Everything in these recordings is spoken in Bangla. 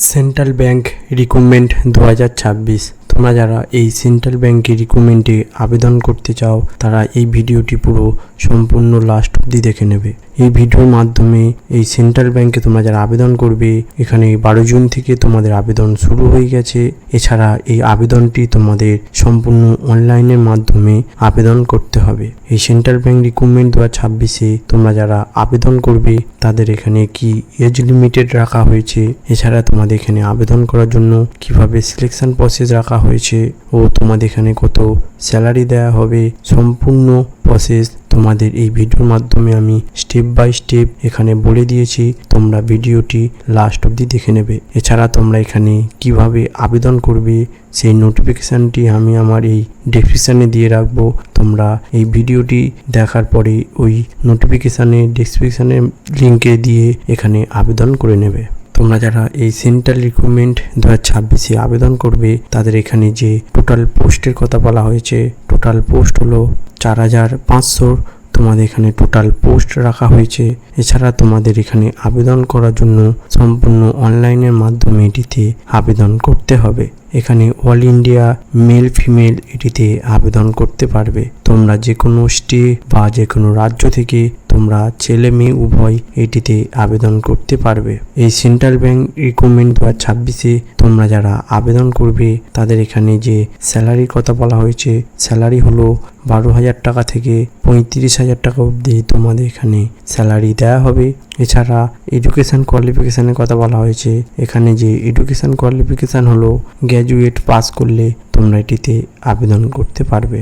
Central bank recruitment 2026। তোমরা যারা এই সেন্ট্রাল ব্যাংকের রিক্রুটমেন্টে আবেদন করতে চাও তারা এই ভিডিওটি পুরো সম্পূর্ণ লাস্ট অবধি দেখে নেবে। এই ভিডিওর মাধ্যমে এই সেন্ট্রাল ব্যাংকে তোমরা যারা আবেদন করবে, এখানে 12 জুন থেকে তোমাদের আবেদন শুরু হয়ে গেছে। এছাড়া এই আবেদনটি তোমাদের সম্পূর্ণ অনলাইনের মাধ্যমে আবেদন করতে হবে। এই সেন্ট্রাল ব্যাংক রিক্রুটমেন্ট 2026-এ তোমরা যারা আবেদন করবে তাদের এখানে কি এজ লিমিটেড রাখা হয়েছে, এছাড়া তোমাদের এখানে আবেদন করার জন্য কিভাবে সিলেকশন প্রসেস রাখা হয়েছে ও তোমাদের এখানে কত স্যালারি দেওয়া হবে, সম্পূর্ণ প্রসেস তোমাদের এই ভিডিওর মাধ্যমে আমি স্টেপ বাই স্টেপ এখানে বলে দিয়েছি। তোমরা ভিডিওটি লাস্ট অবধি দেখে নেবে। এছাড়া তোমরা এখানে কিভাবে আবেদন করবে সেই নোটিফিকেশানটি আমি আমার এই ডেসক্রিপশানে দিয়ে রাখবো। তোমরা এই ভিডিওটি দেখার পরে ওই নোটিফিকেশানে ডেসক্রিপশানের লিঙ্কে দিয়ে এখানে আবেদন করে নেবে। তোমরা যারা এই সেন্ট্রাল রিক্রুটমেন্ট 2026-এ আবেদন করবে তাদের এখানে যে টোটাল পোস্টের কথা বলা হয়েছে, টোটাল পোস্ট হলো 4500। তোমাদের এখানে টোটাল পোস্ট রাখা হয়েছে। এছাড়া তোমাদের এখানে আবেদন করার জন্য সম্পূর্ণ অনলাইনের মাধ্যমে এটিতে আবেদন করতে হবে। এখানে অল ইন্ডিয়া মেল ফিমেল এটিতে আবেদন করতে পারবে। তোমরা যে কোনো স্টেট বা যে কোনো রাজ্য থেকে তোমরা ছেলে মেয়ে উভয় এটিতে আবেদন করতে পারবে। এই সেন্ট্রাল ব্যাংক রিক্রুটমেন্ট 2026-এ তোমরা যারা আবেদন করবে তাদের এখানে যে স্যালারির কথা বলা হয়েছে, স্যালারি হলো 12,000 টাকা থেকে 35,000 টাকা অবধি তোমাদের এখানে স্যালারি দেওয়া হবে। এছাড়া এডুকেশন কোয়ালিফিকেশানের কথা বলা হয়েছে। এখানে যে এডুকেশন কোয়ালিফিকেশান হলো গ্র্যাজুয়েট পাস করলে তোমরা এটিতে আবেদন করতে পারবে।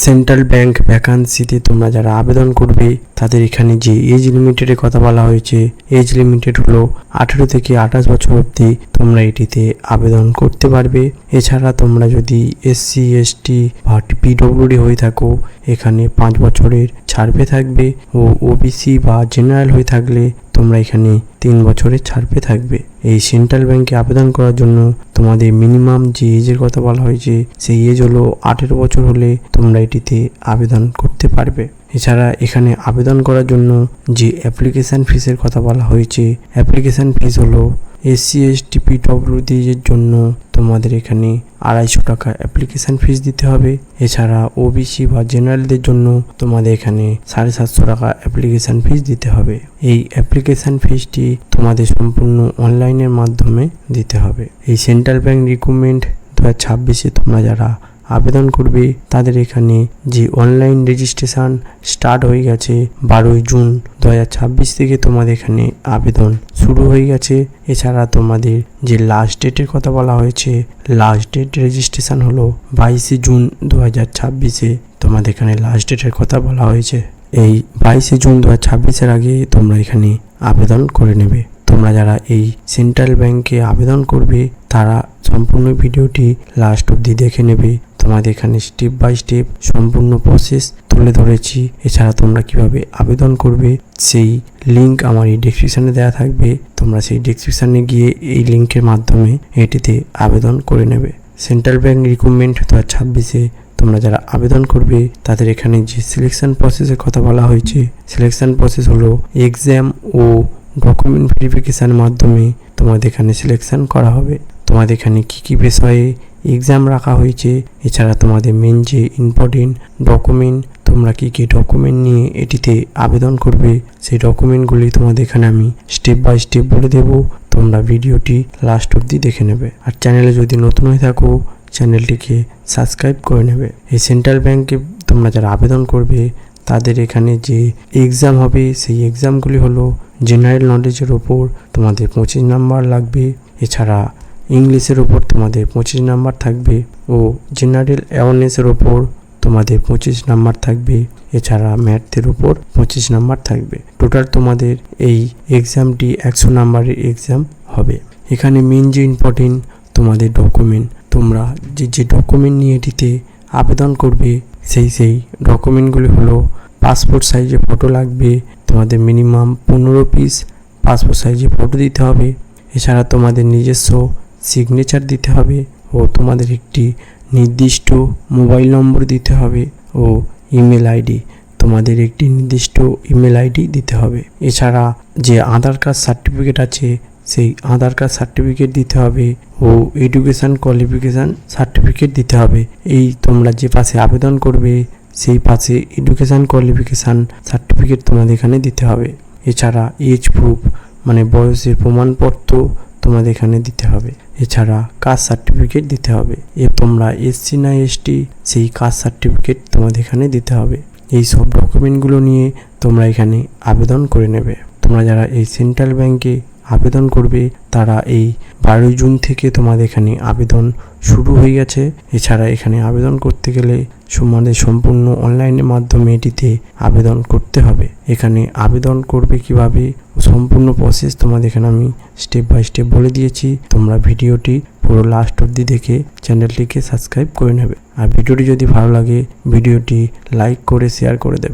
সেন্ট্রাল ব্যাংক ভ্যাকান্সিতে তোমরা যারা আবেদন করবে তাদের এখানে যে এজ লিমিটেডের কথা বলা হয়েছে, এজ লিমিটেড হলো 18 থেকে 28 বছর অবধি তোমরা এটিতে আবেদন করতে পারবে। এছাড়া তোমরা যদি SC ST বা PWD হয়ে থাকো এখানে 5 বছরের ছাড়পে থাকবে ও OBC বা জেনারেল হয়ে থাকলে তোমরা এখানে 3 বছরের ছাড়পে থাকবে। এই সেন্ট্রাল ব্যাংকে আবেদন করার জন্য তোমাদের মিনিমাম যে এজের কথা বলা হয়েছে সেই এজ হলো 18 বছর হলে তোমরা এটিতে আবেদন করতে পারবে। এছাড়া এখানে আবেদন করার জন্য যে অ্যাপ্লিকেশান ফিসের কথা বলা হয়েছে, অ্যাপ্লিকেশান ফিস হলো SC ST PWD এর জন্য তোমাদের এখানে 250 টাকা অ্যাপ্লিকেশান ফিস দিতে হবে। এছাড়া OBC বা জেনারেলদের জন্য তোমাদের এখানে 750 টাকা অ্যাপ্লিকেশান ফিস দিতে হবে। এই অ্যাপ্লিকেশান ফিসটি তোমাদের সম্পূর্ণ অনলাইনের মাধ্যমে দিতে হবে। এই সেন্ট্রাল ব্যাংক রিক্রুটমেন্ট 2026-এ তোমরা যারা আবেদন করবে তাদের এখানে যে অনলাইন রেজিস্ট্রেশন স্টার্ট হয়ে গেছে 12 জুন 2026 থেকে তোমাদের এখানে আবেদন শুরু হয়ে গেছে। এছাড়া তোমাদের যে লাস্ট ডেটের কথা বলা হয়েছে, লাস্ট ডেট রেজিস্ট্রেশন হলো 22 জুন 2026-এ তোমাদের এখানে লাস্ট ডেটের কথা বলা হয়েছে। এই 22 জুন 2026-এর আগে তোমরা এখানে আবেদন করে নেবে। তোমরা যারা এই সেন্ট্রাল ব্যাংকে আবেদন করবে তারা সম্পূর্ণ ভিডিওটি লাস্ট অবধি দেখে নেবে। তোমাদের এখানে স্টেপ বাই স্টেপ সম্পূর্ণ প্রসেস তুলে ধরেছি। এছাড়া তোমরা কিভাবে আবেদন করবে সেই লিঙ্ক আমার এই ডেসক্রিপশানে দেওয়া থাকবে। তোমরা সেই ডেসক্রিপশানে গিয়ে এই লিঙ্কের মাধ্যমে এটিতে আবেদন করে নেবে। সেন্ট্রাল ব্যাংক রিক্রুটমেন্ট 2026-এ তোমরা যারা আবেদন করবে তাদের এখানে যে সিলেকশন প্রসেসের কথা বলা হয়েছে, সিলেকশন প্রসেস হলো এক্সাম ও ডকুমেন্ট ভেরিফিকেশানের মাধ্যমে তোমাদের এখানে সিলেকশন করা হবে। তোমাদের এখানে কী বিষয়ে এক্সাম রাখা হয়েছে, এছাড়া তোমাদের মেন যে ইম্পর্টেন্ট ডকুমেন্ট, তোমরা কী ডকুমেন্ট নিয়ে এটিতে আবেদন করবে সেই ডকুমেন্টগুলি তোমাদের এখানে আমি স্টেপ বাই স্টেপ বলে দেবো। তোমরা ভিডিওটি লাস্ট অবধি দেখে নেবে। আর চ্যানেলে যদি নতুন হয়ে থাকো চ্যানেলটিকে সাবস্ক্রাইব করে নেবে। এই সেন্ট্রাল ব্যাংকে তোমরা যারা আবেদন করবে তাদের এখানে যে এক্সাম হবে সেই এক্সামগুলি হলো জেনারেল নলেজের ওপর তোমাদের 25 নাম্বার লাগবে। এছাড়া ইংলিশের ওপর তোমাদের 25 নাম্বার থাকবে ও জেনারেল অ্যাওয়ারনেসের ওপর তোমাদের 25 নাম্বার থাকবে। এছাড়া ম্যাথের ওপর 25 নাম্বার থাকবে। টোটাল তোমাদের এই এক্সামটি 100 নাম্বারের এক্সাম হবে। এখানে মেন যে ইম্পর্টেন্ট তোমাদের ডকুমেন্ট, তোমরা যে ডকুমেন্ট নিয়ে এটিতে আবেদন করবে সেই ডকুমেন্টগুলি হলো পাসপোর্ট সাইজে ফটো লাগবে। তোমাদের মিনিমাম 15 পিস পাসপোর্ট সাইজে ফটো দিতে হবে। এছাড়া তোমাদের নিজস্ব সিগনেচার দিতে হবে ও তোমাদের একটি নির্দিষ্ট মোবাইল নম্বর দিতে হবে ও ইমেল আইডি, তোমাদের একটি নির্দিষ্ট ইমেল আইডি দিতে হবে। এছাড়া যে আধার কার্ড সার্টিফিকেট আছে সেই আধার কার্ড সার্টিফিকেট দিতে হবে ও এডুকেশান কোয়ালিফিকেশান সার্টিফিকেট দিতে হবে। এই তোমরা যে পাশে আবেদন করবে সেই পাশে এডুকেশান কোয়ালিফিকেশান সার্টিফিকেট তোমাদের এখানে দিতে হবে। এছাড়া এজ প্রুফ মানে বয়সের প্রমাণপত্র তোমাদের এখানে দিতে হবে। এছাড়া কাস্ট সার্টিফিকেট দিতে হবে। তোমরা এসসি না এসটি সেই কাস্ট সার্টিফিকেট তোমাদের এখানে দিতে হবে। এই সব ডকুমেন্টগুলো নিয়ে তোমরা এখানে আবেদন করে নেবে। তোমরা যারা এই সেন্ট্রাল ব্যাংকে আবেদন করবে তারা এই 12 জুন থেকে তোমাদের এখানে আবেদন শুরু হয়ে গেছে। এছাড়া এখানে আবেদন করতে গেলে তোমাদের সম্পূর্ণ অনলাইনের মাধ্যমে এটিতে আবেদন করতে হবে। এখানে আবেদন করবে কিভাবে সম্পূর্ণ প্রসেস তোমাদের এখানে আমি স্টেপ বাই স্টেপ বলে দিয়েছি। তোমরা ভিডিওটি পুরো লাস্ট অবধি দেখে চ্যানেলটিকে সাবস্ক্রাইব করে নেবে। আর ভিডিওটি যদি ভালো লাগে ভিডিওটি লাইক করে শেয়ার করে দেবে।